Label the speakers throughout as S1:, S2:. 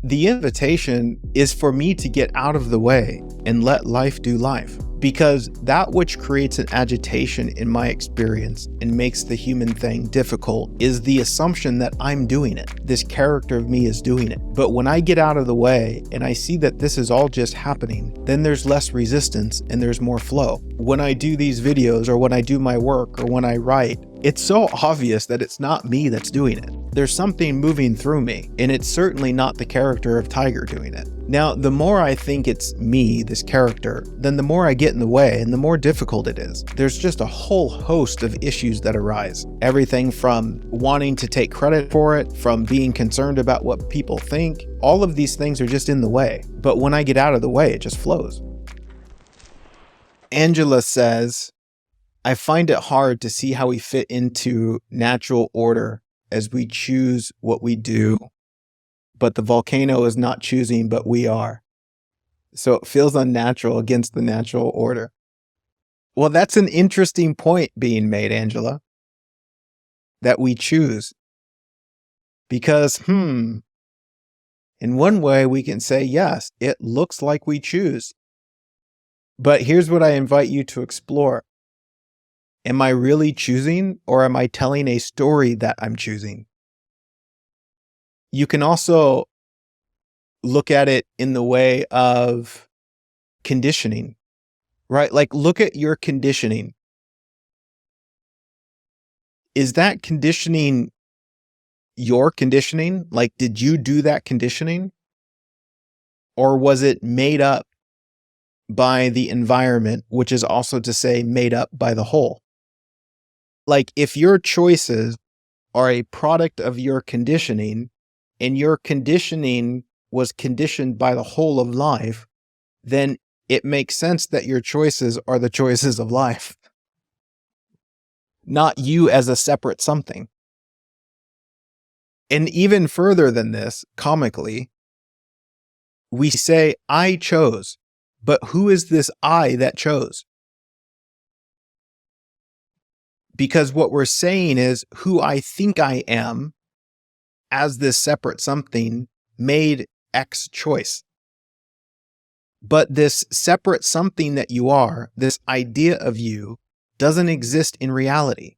S1: The invitation is for me to get out of the way and let life do life, because that which creates an agitation in my experience and makes the human thing difficult is the assumption that I'm doing it. This character of me is doing it. But when I get out of the way and I see that this is all just happening, then there's less resistance and there's more flow. When I do these videos, or when I do my work, or when I write, it's so obvious that it's not me that's doing it. There's something moving through me, and it's certainly not the character of Tiger doing it. Now, the more I think it's me, this character, then the more I get in the way and the more difficult it is. There's just a whole host of issues that arise. Everything from wanting to take credit for it, from being concerned about what people think. All of these things are just in the way. But when I get out of the way, it just flows. Angela says, I find it hard to see how we fit into natural order as we choose what we do, but the volcano is not choosing, but we are. So it feels unnatural against the natural order. Well, that's an interesting point being made, Angela, that we choose. Because, in one way we can say, yes, it looks like we choose. But here's what I invite you to explore. Am I really choosing, or am I telling a story that I'm choosing? You can also look at it in the way of conditioning, right? Like, look at your conditioning. Is that conditioning your conditioning? Like, did you do that conditioning? Or was it made up by the environment, which is also to say made up by the whole? Like, if your choices are a product of your conditioning, and your conditioning was conditioned by the whole of life, then it makes sense that your choices are the choices of life, not you as a separate something. And even further than this, comically, we say, I chose, but who is this I that chose? Because what we're saying is who I think I am as this separate something made X choice. But this separate something that you are, this idea of you, doesn't exist in reality.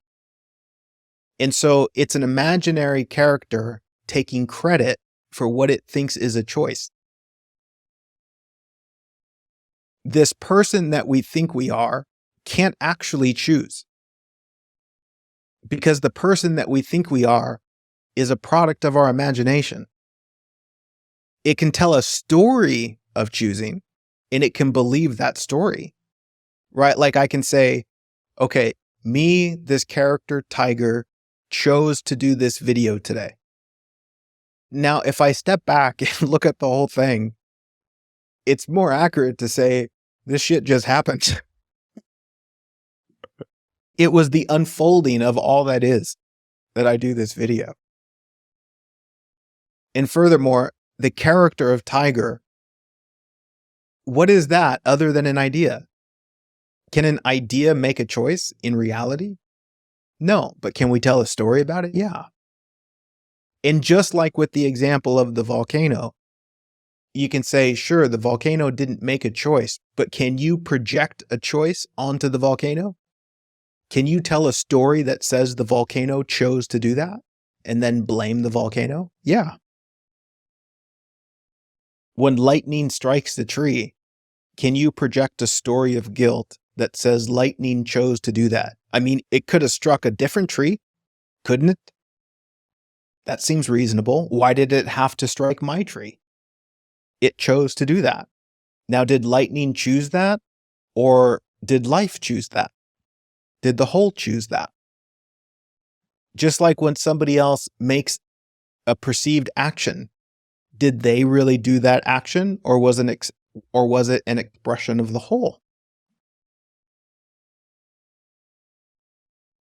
S1: And so it's an imaginary character taking credit for what it thinks is a choice. This person that we think we are can't actually choose, because the person that we think we are is a product of our imagination. It can tell a story of choosing, and it can believe that story, right? Like, I can say, okay, me, this character, Tiger, chose to do this video today. Now, if I step back and look at the whole thing, it's more accurate to say, this shit just happened. It was the unfolding of all that is that I do this video. And furthermore, the character of Tiger, what is that other than an idea? Can an idea make a choice in reality? No, but can we tell a story about it? Yeah. And just like with the example of the volcano, you can say, sure, the volcano didn't make a choice, but can you project a choice onto the volcano? Can you tell a story that says the volcano chose to do that and then blame the volcano? Yeah. When lightning strikes the tree, can you project a story of guilt that says lightning chose to do that? I mean, it could have struck a different tree, couldn't it? That seems reasonable. Why did it have to strike my tree? It chose to do that. Now, did lightning choose that? Or did life choose that? Did the whole choose that? Just like when somebody else makes a perceived action, did they really do that action, or was it an expression of the whole?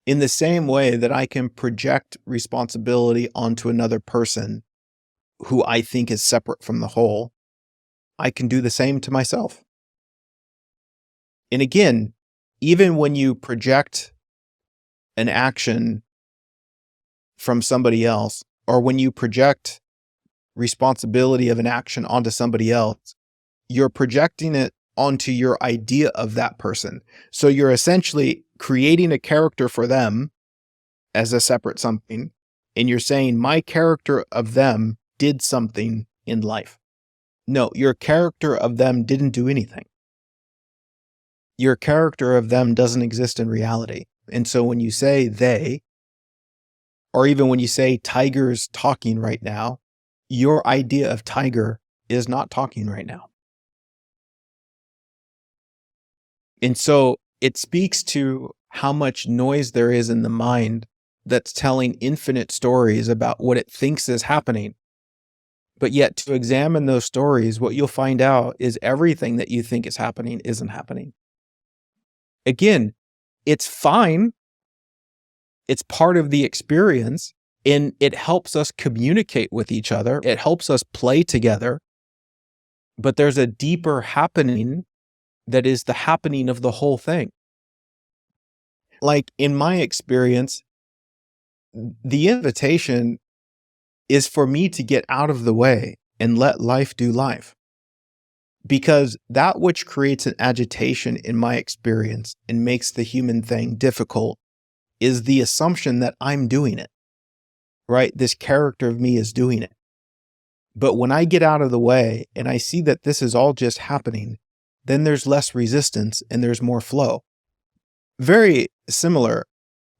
S1: In the same way that I can project responsibility onto another person who I think is separate from the whole, I can do the same to myself. And again, even when you project an action from somebody else, or when you project responsibility of an action onto somebody else, you're projecting it onto your idea of that person. So you're essentially creating a character for them as a separate something, and you're saying, my character of them did something in life. No, your character of them didn't do anything. Your character of them doesn't exist in reality. And so when you say they, or even when you say Tiger's talking right now, your idea of Tiger is not talking right now. And so it speaks to how much noise there is in the mind that's telling infinite stories about what it thinks is happening. But yet to examine those stories, what you'll find out is everything that you think is happening isn't happening. Again, it's fine. It's part of the experience, and it helps us communicate with each other. It helps us play together. But there's a deeper happening that is the happening of the whole thing. Like in my experience, the invitation is for me to get out of the way and let life do life. Because that which creates an agitation in my experience and makes the human thing difficult is the assumption that I'm doing it, right? This character of me is doing it. But when I get out of the way and I see that this is all just happening, then there's less resistance and there's more flow. Very similar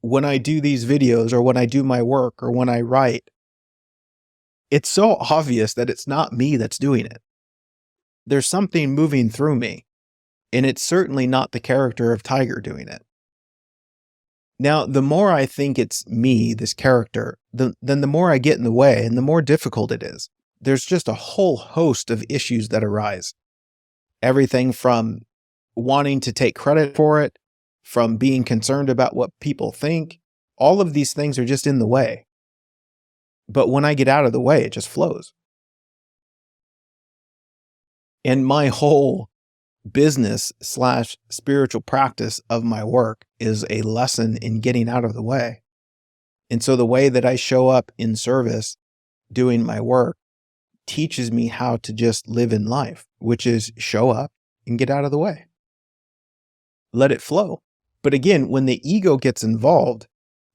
S1: when I do these videos or when I do my work or when I write. It's so obvious that it's not me that's doing it. There's something moving through me, and it's certainly not the character of Tiger doing it. Now, the more I think it's me, this character, then the more I get in the way and the more difficult it is. There's just a whole host of issues that arise. Everything from wanting to take credit for it, from being concerned about what people think. All of these things are just in the way. But when I get out of the way, it just flows. And my whole business / spiritual practice of my work is a lesson in getting out of the way. And so the way that I show up in service doing my work teaches me how to just live in life, which is show up and get out of the way. Let it flow. But again, when the ego gets involved,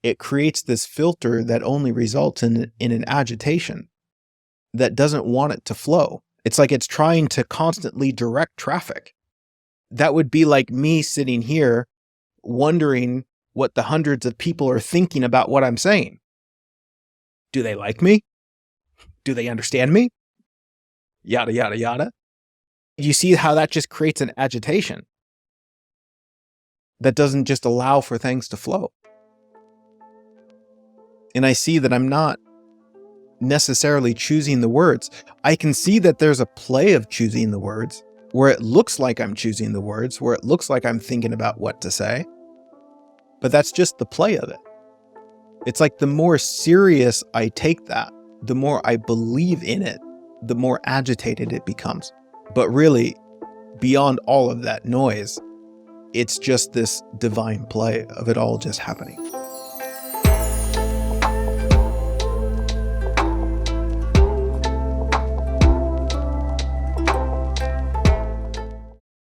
S1: it creates this filter that only results in an agitation that doesn't want it to flow. It's like it's trying to constantly direct traffic. That would be like me sitting here wondering what the hundreds of people are thinking about what I'm saying. Do they like me? Do they understand me? Yada, yada, yada. You see how that just creates an agitation that doesn't just allow for things to flow. And I see that I'm not necessarily choosing the words. I can see that there's a play of choosing the words where it looks like I'm choosing the words, where it looks like I'm thinking about what to say. But that's just the play of it. It's like the more serious I take that, the more I believe in it, the more agitated it becomes. But really, beyond all of that noise, it's just this divine play of it all just happening.